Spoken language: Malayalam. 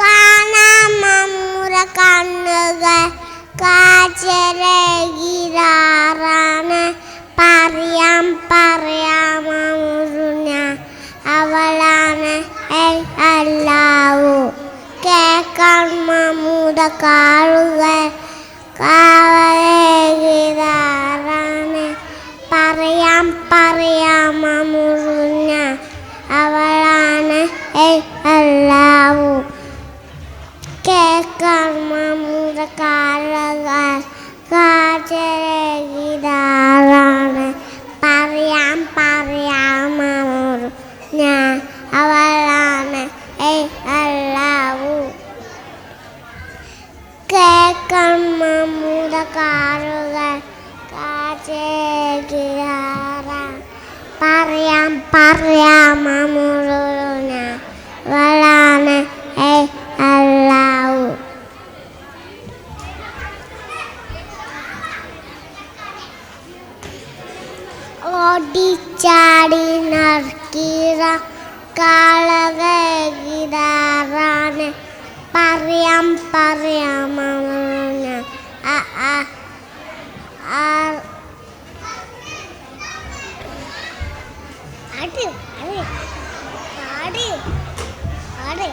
കാണാമമുറ കണ്ണുകൾ കാച്ചരകിരാറാണ് പറയാം പറയാമമുറുഞ്ഞ അവളാണ് അല്ലാവു കേൾക്കാൻ മമുത കാളുകൾ കാവരകിരാറാണ് പറയാം പറയാമമുറുഞ്ഞ അവളാണ് അല്ലാവു കേൾക്കാൻ മമുത കാളുകൾ കാച്ചരകിരാറാണ് പറയാം പറയാമമുറുഞ്ഞ അവളാണ് അല്ലാവു കേൾക്കാൻ മമുത കാളുകൾ കാച്ചരകിരാറാണ് പറയാം പറയാമമുറുഞ്ഞ അവളാണ് അല്ലാവു ഓടിച്ചാടി നറുക്കീറ കാളകിരാറാണ് പറയാം പറയാമമുറുഞ്ഞ പാട് പാട് പാട്